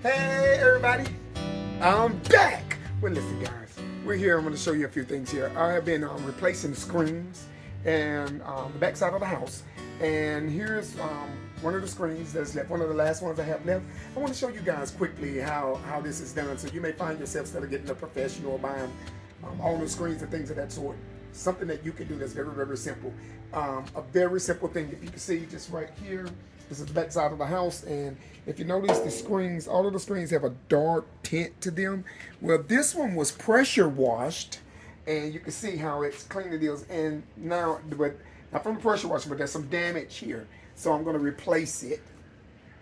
Hey everybody, I'm back. Well, listen guys, we're here. I'm going to show you a few things here. I have been replacing the screens and the back side of the house. And here's one of the screens that's left, one of the last ones I have left. I want to show you guys quickly how this is done. So you may find yourself instead of getting a professional or buying all the screens and things of that sort, something that you can do that's very, very simple. A very simple thing. If you can see just right here, this is the back side of the house, and if you notice the screens, all of the screens have a dark tint to them. Well, this one was pressure washed, and you can see how it's clean it is. And now, but not from the pressure washing, but there's some damage here. So I'm going to replace it.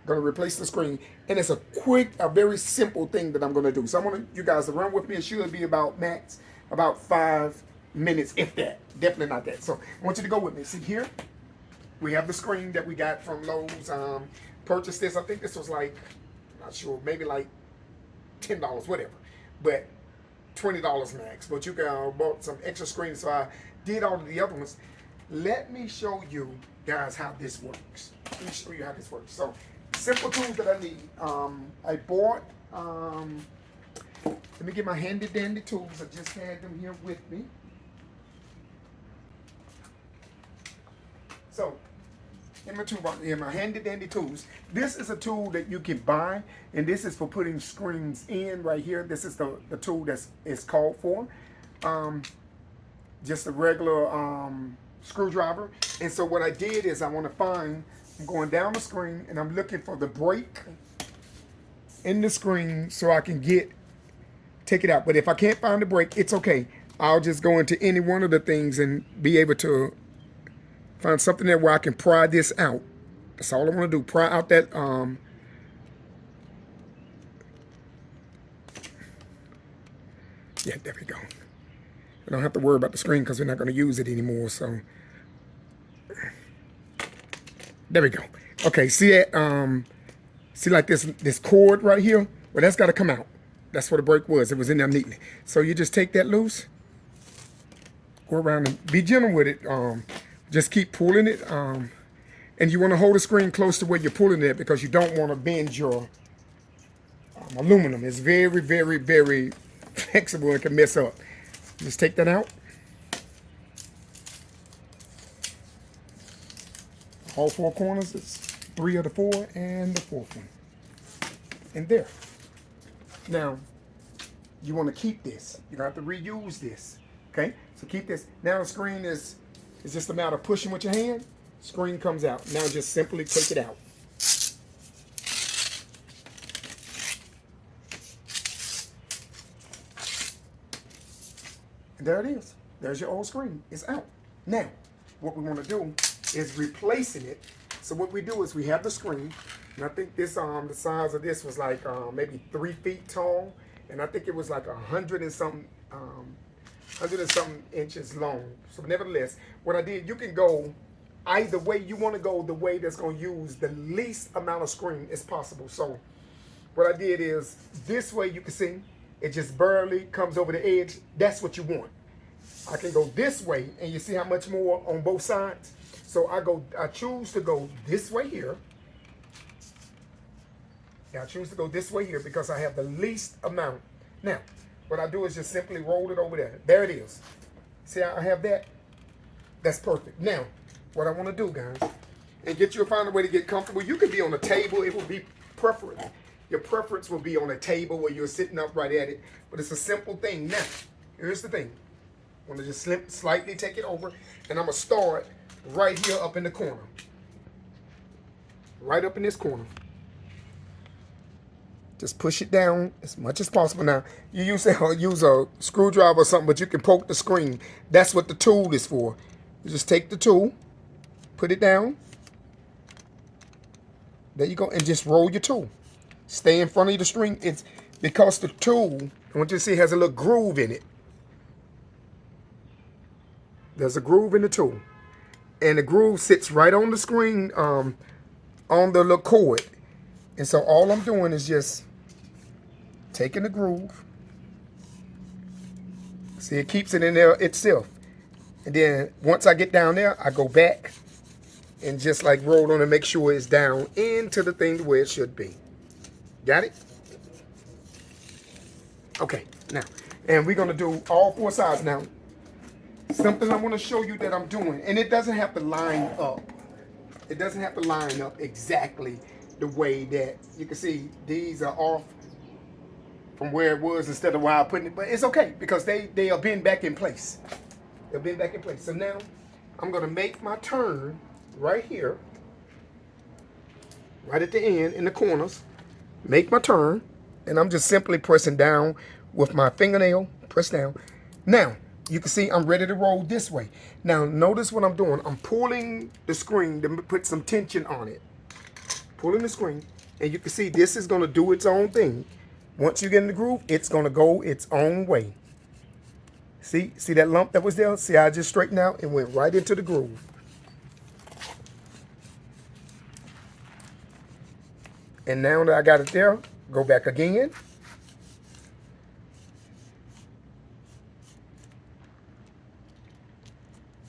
I'm going to replace the screen, and it's a quick, a very simple thing that I'm going to do. So I want you guys to run with me. It should be about max, about 5 minutes, if that. Definitely not that. So I want you to go with me. See here? We have the screen that we got from Lowe's. Purchased this. I think this was like, I'm not sure, maybe like $10, whatever. But $20 max. But you can bought some extra screens, so I did all of the other ones. Let me show you guys how this works. Let me show you how this works. So, simple tools that I need. I bought, let me get my handy dandy tools. I just had them here with me. So, in my toolbox, in my handy dandy tools, this is a tool that you can buy, and this is for putting screens in right here. This is the tool that's called for. Just a regular screwdriver. And so what I did is I'm going down the screen, and I'm looking for the break in the screen so I can take it out. But if I can't find the break, it's okay. I'll just go into any one of the things and be able to find something there where I can pry this out. That's all I want to do. Pry out that yeah, there we go. I don't have to worry about the screen because we're not going to use it anymore. So there we go. Okay, see that? See like this cord right here? Well, that's got to come out. That's what the break was. It was in there neatly. So you just take that loose, go around and be gentle with it. Just keep pulling it, and you want to hold the screen close to where you're pulling it because you don't want to bend your aluminum. It's very, very, very flexible and can mess up. Just take that out. All 4 corners, it's 3 of the 4 and the 4th one. And there. Now, you want to keep this. You don't have to reuse this. Okay? So keep this. Now the screen is just a matter of pushing with your hand. Screen comes out. Now just simply take it out. And there it is. There's your old screen. It's out. Now, what we want to do is replacing it. So what we do is we have the screen, and I think this the size of this was like maybe 3 feet tall, and I think it was like 100 and something inches long. So nevertheless, what I did, you can go either way you want to go, the way that's going to use the least amount of screen as possible. So what I did is this way, you can see it just barely comes over the edge. That's what you want. I can go this way, and you see how much more on both sides. So I choose to go this way here. Yeah, I choose to go this way here because I have the least amount. Now, what I do is just simply roll it over there. There it is. See how I have that? That's perfect. Now, what I want to do, guys, and find a way to get comfortable. You could be on a table. It will be preference. Your preference will be on a table where you're sitting upright at it. But it's a simple thing. Now, here's the thing. I'm going to just slightly take it over, and I'm going to start right here up in the corner. Right up in this corner. Just push it down as much as possible. Now, you use a screwdriver or something, but you can poke the screen. That's what the tool is for. You just take the tool, put it down. There you go, and just roll your tool. Stay in front of the screen. It's because the tool, I want you to see, has a little groove in it. There's a groove in the tool. And the groove sits right on the screen, on the little cord. And so all I'm doing is just taking the groove. See, it keeps it in there itself. And then once I get down there, I go back and just like roll on and make sure it's down into the thing where it should be. Got it? Okay, now, and we're gonna do all 4 sides now. Something I want to show you that I'm doing, and it doesn't have to line up. It doesn't have to line up exactly the way that you can see these are off from where it was instead of where I put it, but it's okay because they are been back in place. They've been back in place. So now I'm gonna make my turn right here, right at the end in the corners. Make my turn, and I'm just simply pressing down with my fingernail. Press down. Now you can see I'm ready to roll this way. Now notice what I'm doing. I'm pulling the screen to put some tension on it. Pulling the screen, and you can see this is gonna do its own thing. Once you get in the groove, it's gonna go its own way. See that lump that was there? See how I just straightened out and went right into the groove. And now that I got it there, go back again.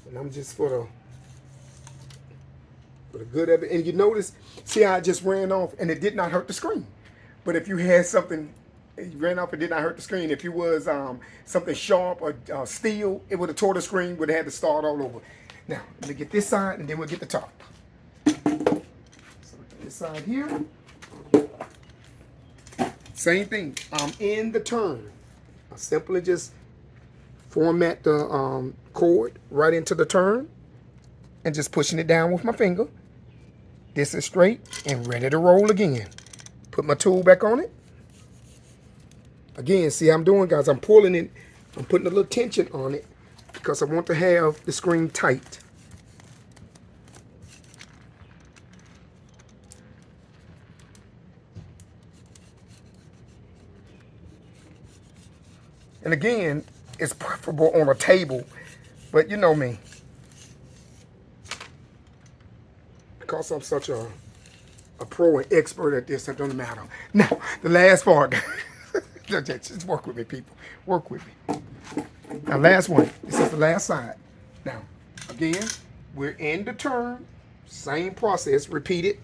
And I'm just for the good of it. And you notice, see how I just ran off and it did not hurt the screen. But if you had something, you ran off, it did not hurt the screen. If you was something sharp or steel, it would have tore the screen, would have had to start all over. Now, let me get this side and then we'll get the top. So this side here. Same thing, I'm in the turn. I simply just format the cord right into the turn and just pushing it down with my finger. This is straight and ready to roll again. Put my tool back on it. Again, see how I'm doing, guys? I'm pulling it. I'm putting a little tension on it because I want to have the screen tight. And again, it's preferable on a table, but you know me. Because I'm such a pro and expert at this, it doesn't matter. Now, the last part. Just work with me, people. Work with me. Now, last one. This is the last side. Now, again, we're in the turn. Same process. Repeat it.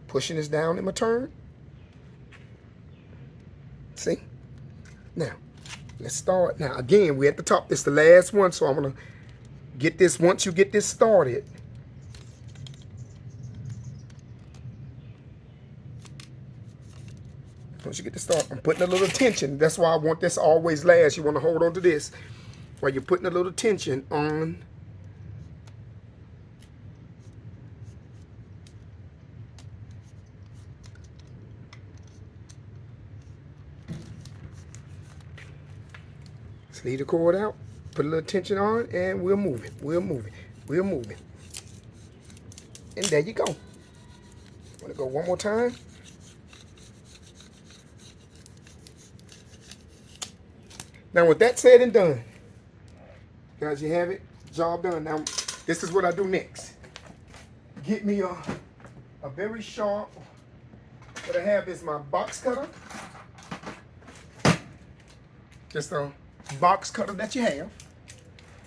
Pushing this down in my turn. See? Now, let's start. Now, again, we're at the top. This is the last one, so I'm going to get this. Once you get this started, once you get this started, I'm putting a little tension. That's why I want this always last. You want to hold on to this while you're putting a little tension on. Leave the cord out, put a little tension on, and we're moving. We're moving. We're moving. And there you go. Want to go one more time? Now, with that said and done, guys, you have it. Job done. Now, this is what I do next. Get me a very sharp. What I have is my box cutter. Just a box cutter that you have,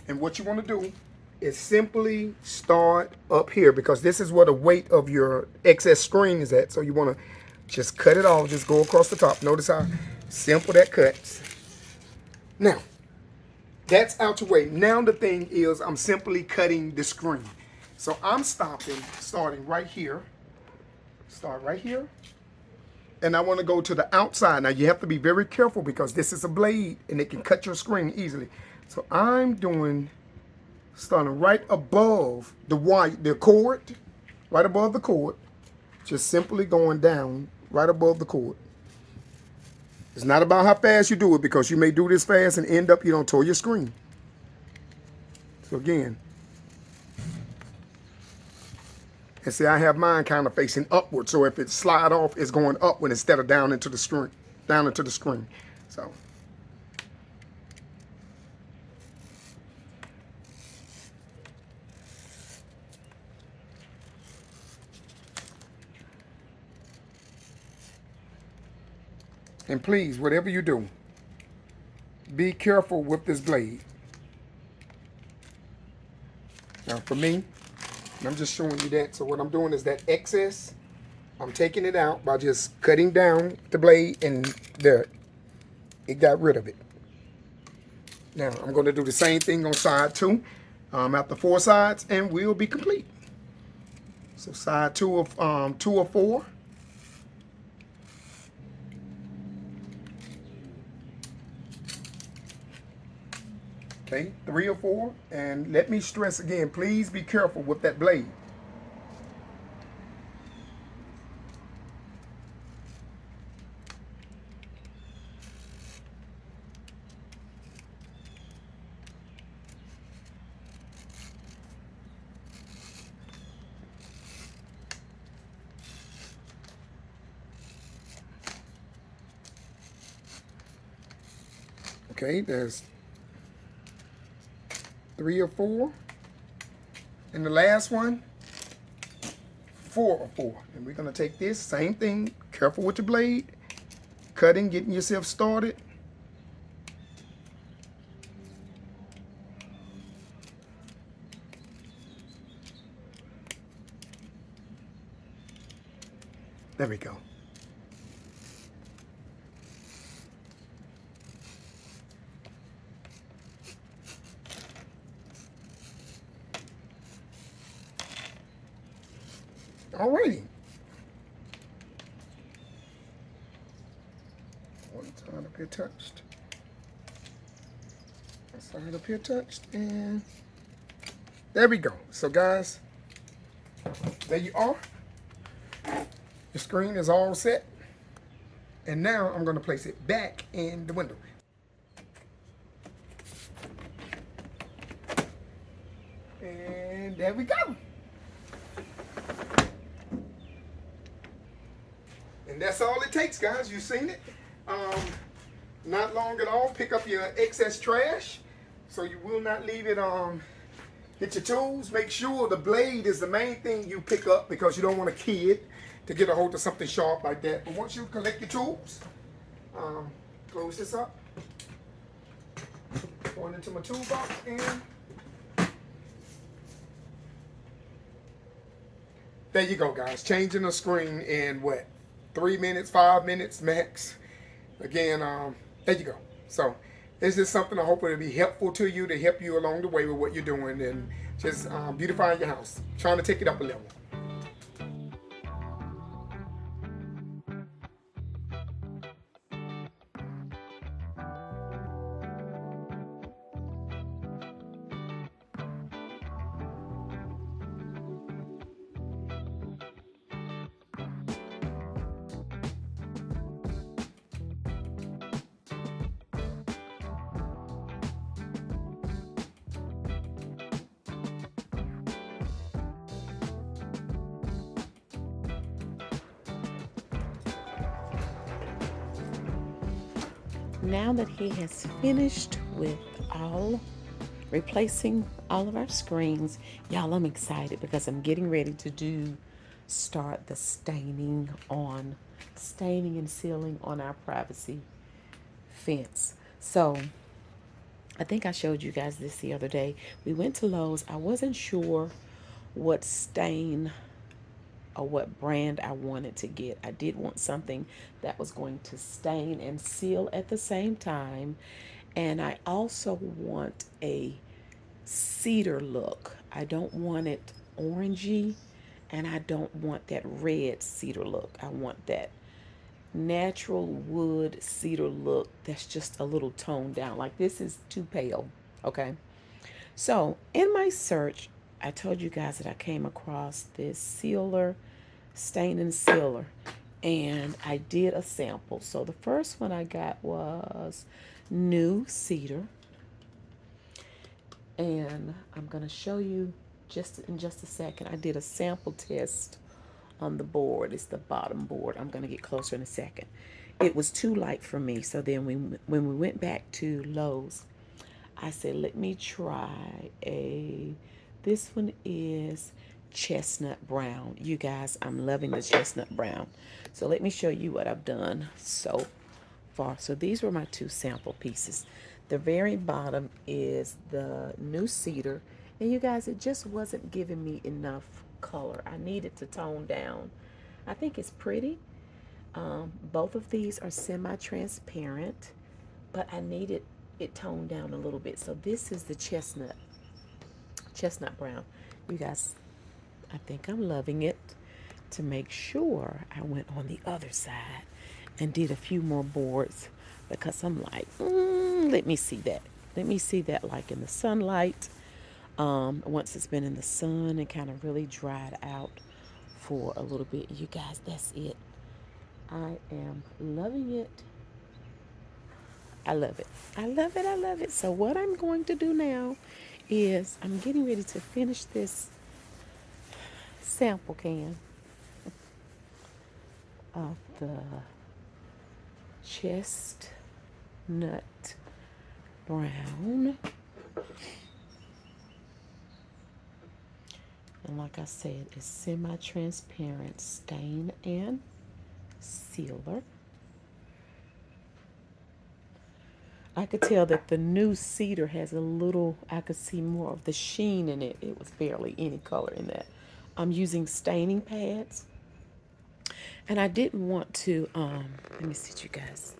and what you want to do is simply start up here because this is where the weight of your excess screen is at. So you want to just cut it off, just go across the top. Notice how simple that cuts. Now that's out the way. Now the thing is, I'm simply cutting the screen. So I'm starting right here. Start right here. And I want to go to the outside. Now you have to be very careful because this is a blade and it can cut your screen easily. So I'm starting right above the cord, right above the cord, just simply going down right above the cord. It's not about how fast you do it because you may do this fast and end up you don't tore your screen. So again, and see, I have mine kind of facing upward, so if it slide off, it's going upward instead of down into the screen. So, and please, whatever you do, be careful with this blade. Now, for me, I'm just showing you that. So what I'm doing is that excess, I'm taking it out by just cutting down the blade and there. it got rid of it. Now I'm going to do the same thing on side 2 after 4 sides, and we'll be complete. So side 2 of 4. Okay, 3 or 4, and let me stress again, please be careful with that blade. Okay, there's 3 or 4. And the last one, 4 or 4. And we're going to take this, same thing, careful with your blade, cutting, getting yourself started. There we go. Alrighty. One side up here touched. One side up here touched, and there we go. So guys, there you are. Your screen is all set. And now I'm going to place it back in the window. And there we go. And that's all it takes, guys. You've seen it. Not long at all. Pick up your excess trash, so you will not leave it hit your tools. Make sure the blade is the main thing you pick up, because you don't want a kid to get a hold of something sharp like that. But once you collect your tools, close this up, pour it into my toolbox, and there you go, guys. Changing the screen in what? 3 minutes, 5 minutes max. Again, there you go. So this is something I hope it'll be helpful to you, to help you along the way with what you're doing, and just beautifying your house, trying to take it up a level. Now that he has finished with replacing all of our screens, y'all, I'm excited because I'm getting ready to start the staining and sealing on our privacy fence. So I think I showed you guys this the other day. We went to Lowe's. I wasn't sure what stain or what brand I wanted to get. I did want something that was going to stain and seal at the same time. And I also want a cedar look. I don't want it orangey, and I don't want that red cedar look. I want that natural wood cedar look that's just a little toned down. Like, this is too pale, okay? So in my search, I told you guys that I came across this sealer, stain and sealer, and I did a sample. So the first one I got was new cedar, and I'm going to show you in just a second. I did a sample test on the board. It's the bottom board. I'm going to get closer in a second. It was too light for me, so then when we went back to Lowe's, I said, let me try this one is chestnut brown. You guys, I'm loving the chestnut brown. So let me show you what I've done so far. So these were my 2 sample pieces. The very bottom is the new cedar. And you guys, it just wasn't giving me enough color. I needed to tone down. I think it's pretty. Both of these are semi-transparent. but I needed it toned down a little bit. So this is the chestnut brown. You guys, I think I'm loving it. To make sure, I went on the other side and did a few more boards because I'm like, let me see that. Let me see that like in the sunlight. Once it's been in the sun and kind of really dried out for a little bit. You guys, that's it. I am loving it. I love it. I love it. I love it. So what I'm going to do now is I'm getting ready to finish this sample can of the chestnut brown. And like I said, it's semi-transparent stain and sealer. I could tell that the new cedar has a little, I could see more of the sheen in it. It was barely any color in that. I'm using staining pads. And I didn't want to, let me sit you guys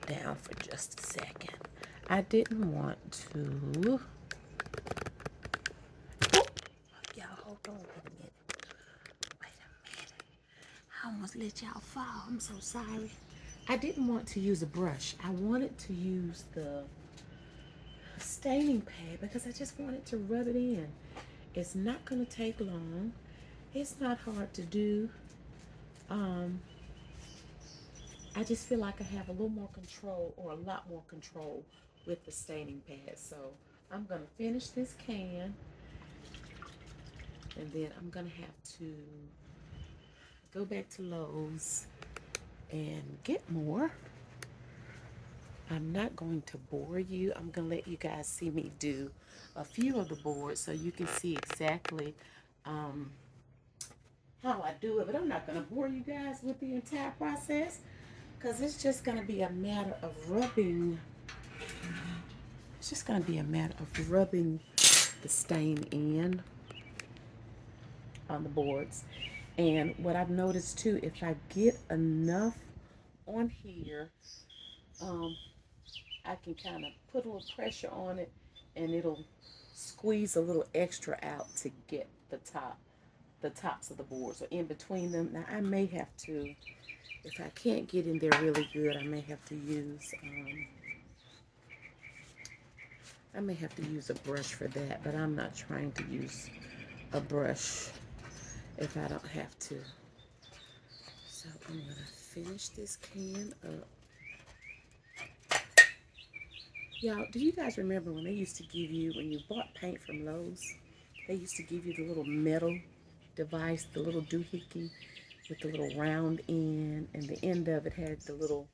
down for just a second. I didn't want to, y'all hold on a minute. Wait a minute. I almost let y'all fall. I'm so sorry. I didn't want to use a brush. I wanted to use the staining pad because I just wanted to rub it in. It's not going to take long. It's not hard to do. I just feel like I have a little more control, or a lot more control, with the staining pad. So I'm going to finish this can, and then I'm going to have to go back to Lowe's and get more. I'm not going to bore you. I'm going to let you guys see me do a few of the boards so you can see exactly how I do it. But I'm not going to bore you guys with the entire process because it's just going to be a matter of rubbing. It's just going to be a matter of rubbing the stain in on the boards. And what I've noticed too, if I get enough on here, I can kind of put a little pressure on it and it'll squeeze a little extra out to get the tops of the boards, or in between them. Now I may have to, if I can't get in there really good, I may have to use a brush for that, but I'm not trying to use a brush if I don't have to. So I'm gonna finish this can up. Y'all, do you guys remember when they used to give you, when you bought paint from Lowe's, they used to give you the little metal device, the little doohickey with the little round end, and the end of it had the little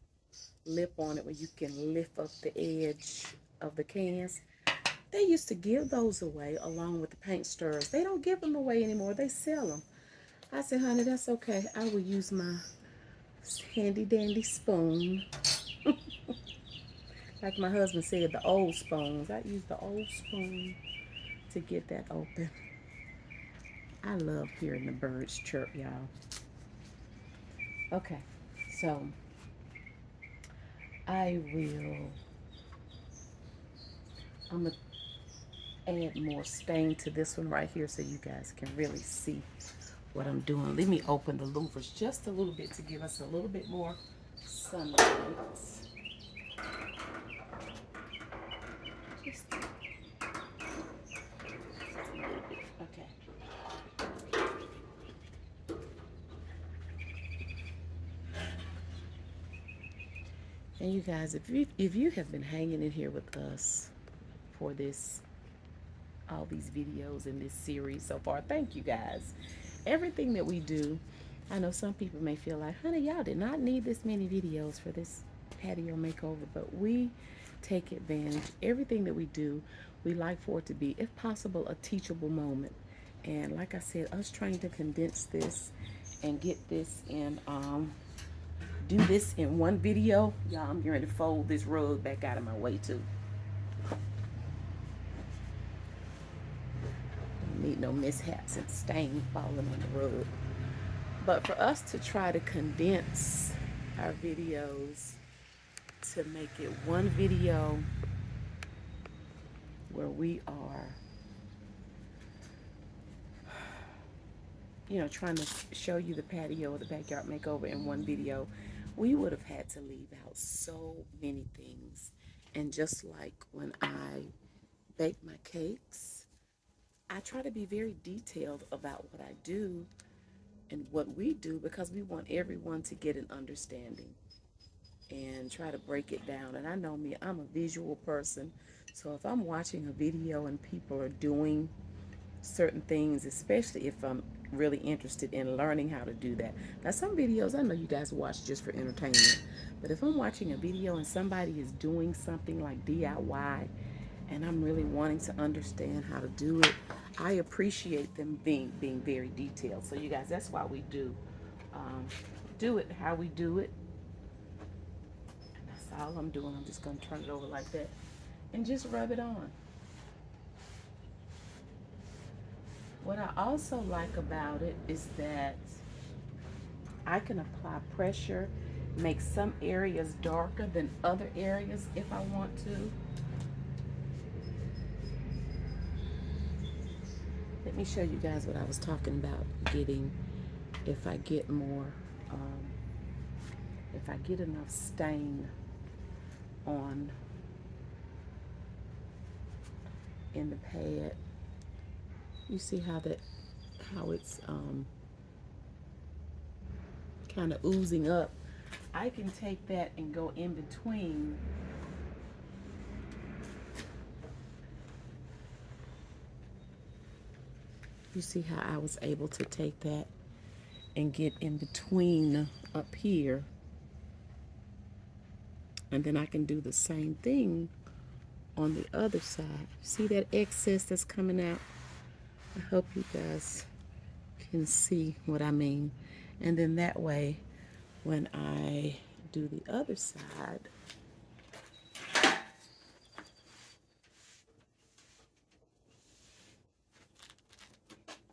lip on it where you can lift up the edge of the cans? They used to give those away along with the paint stirrers. They don't give them away anymore. They sell them. I said, honey, that's okay. I will use my handy dandy spoon. Like my husband said, the old spoons. I use the old spoon to get that open. I love hearing the birds chirp, y'all. Okay, so I'm gonna add more stain to this one right here so you guys can really see what I'm doing. Let me open the louvers just a little bit to give us a little bit more sunlight. Just a little bit. Okay. And you guys, if you have been hanging in here with us for all these videos in this series so far, thank you guys. Everything that we do, I know some people may feel like, honey, y'all did not need this many videos for this patio makeover, but we take advantage. Everything that we do, we like for it to be, if possible, a teachable moment. And like I said, us trying to condense this and get this in, do this in one video, y'all, I'm going to fold this rug back out of my way too. Don't need no mishaps and stain falling on the rug. But for us to try to condense our videos to make it one video where we are, you know, trying to show you the patio or the backyard makeover in one video, we would have had to leave out so many things. And just like when I bake my cakes, I try to be very detailed about what I do and what we do, because we want everyone to get an understanding and try to break it down. And I know me, I'm a visual person. So if I'm watching a video and people are doing certain things, especially if I'm really interested in learning how to do that. Now, some videos I know you guys watch just for entertainment, but if I'm watching a video and somebody is doing something like DIY and I'm really wanting to understand how to do it, I appreciate them being very detailed. So you guys, that's why we do it how we do it. And that's all I'm doing. I'm just going to turn it over like that and just rub it on. What I also like about it is that I can apply pressure, make some areas darker than other areas if I want to. Let me show you guys what I was talking about getting, if I get more, if I get enough stain on in the pad. You see how it's kind of oozing up. I can take that and go in between you see how I was able to take that and get in between up here, and then I can do the same thing on the other side. See that excess that's coming out? I hope you guys can see what I mean. And then that way, when I do the other side,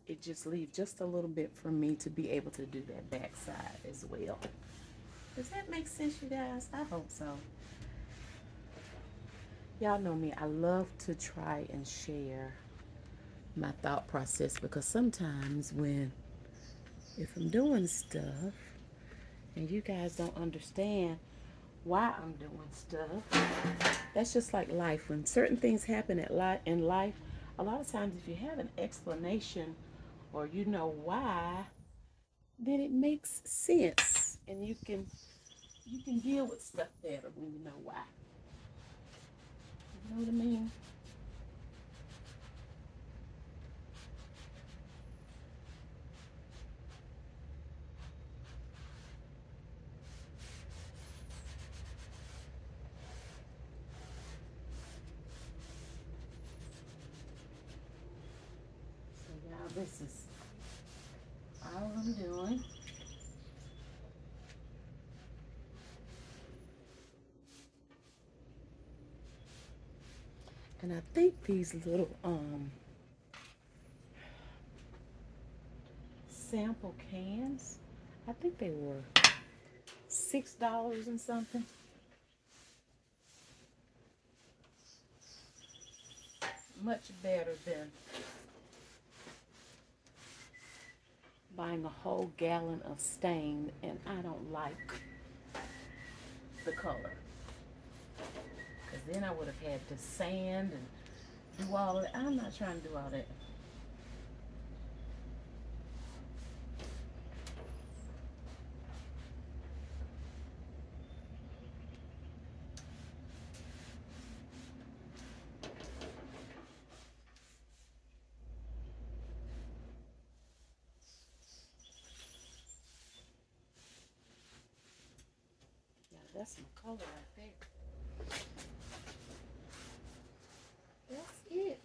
it just leaves just a little bit for me to be able to do that back side as well. Does that make sense, you guys? I hope so. Y'all know me, I love to try and share my thought process, because sometimes if I'm doing stuff and you guys don't understand why I'm doing stuff, that's just like life. When certain things happen in life, a lot of times if you have an explanation or you know why, then it makes sense and you can deal with stuff better when you know why. You know what I mean? So now this is all I'm doing. And I think these little sample cans, I think they were $6 and something. Much better than buying a whole gallon of stain, and I don't like the color. Because then I would have had to sand and do all of that. I'm not trying to do all that. That's some color right there. That's it.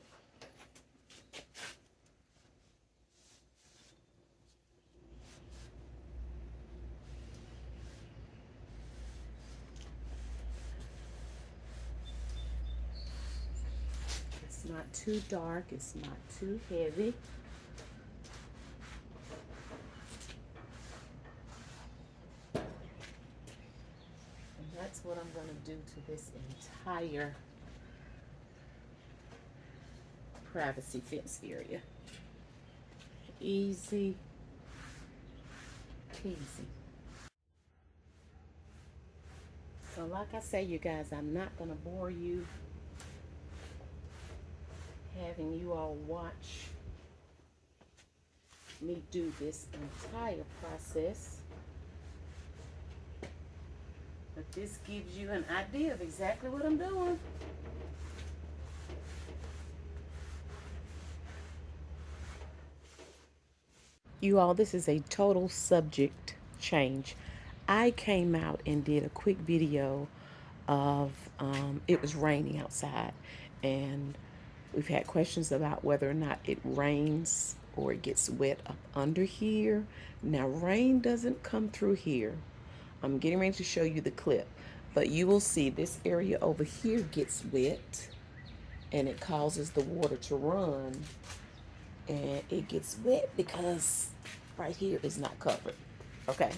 It's not too dark. It's not too heavy. that's what I'm going to do to this entire privacy fence area. Easy peasy. So like I say, you guys, I'm not going to bore you having you all watch me do this entire process. But this gives you an idea of exactly what I'm doing. You all, this is a total subject change. I came out and did a quick video of, it was raining outside, and we've had questions about whether or not it rains or it gets wet up under here. Now, rain doesn't come through here. I'm getting ready to show you the clip, but you will see this area over here gets wet, and it causes the water to run, and it gets wet because right here is not covered. Okay,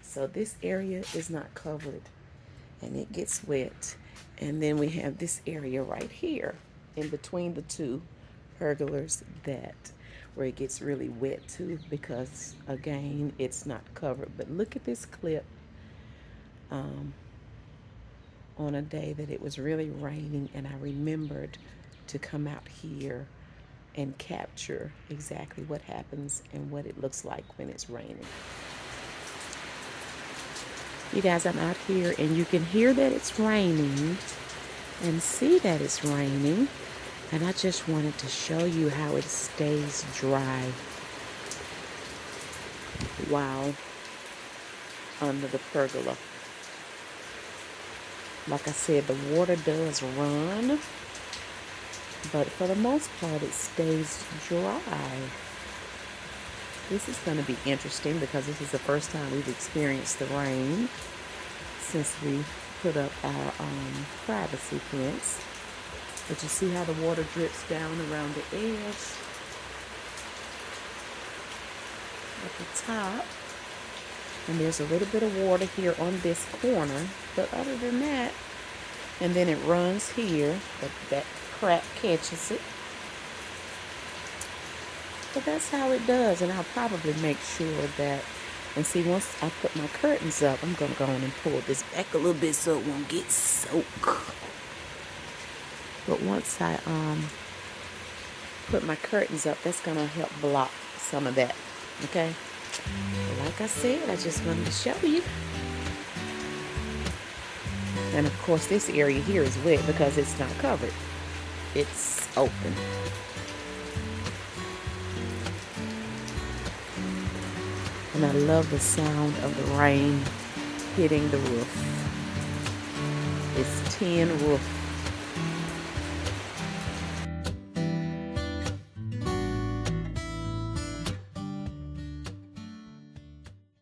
so this area is not covered, and it gets wet, and then we have this area right here in between the two pergolas where it gets really wet too, because again, it's not covered. But look at this clip on a day that it was really raining, and I remembered to come out here and capture exactly what happens and what it looks like when it's raining. You guys, I'm out here and you can hear that it's raining and see that it's raining, and I just wanted to show you how it stays dry while under the pergola. Like I said, the water does run, but for the most part it stays dry. This is going to be interesting because this is the first time we've experienced the rain since we put up our privacy fence. But you see how the water drips down around the edge at the top. And there's a little bit of water here on this corner, but other than that, and then it runs here, but that crack catches it. But that's how it does, and I'll probably make sure that, and see, once I put my curtains up, I'm going to go on and pull this back a little bit so it won't get soaked. But once I put my curtains up, that's going to help block some of that, okay? But like I said, I just wanted to show you. And of course, this area here is wet because it's not covered. It's open. And I love the sound of the rain hitting the roof. It's tin roof.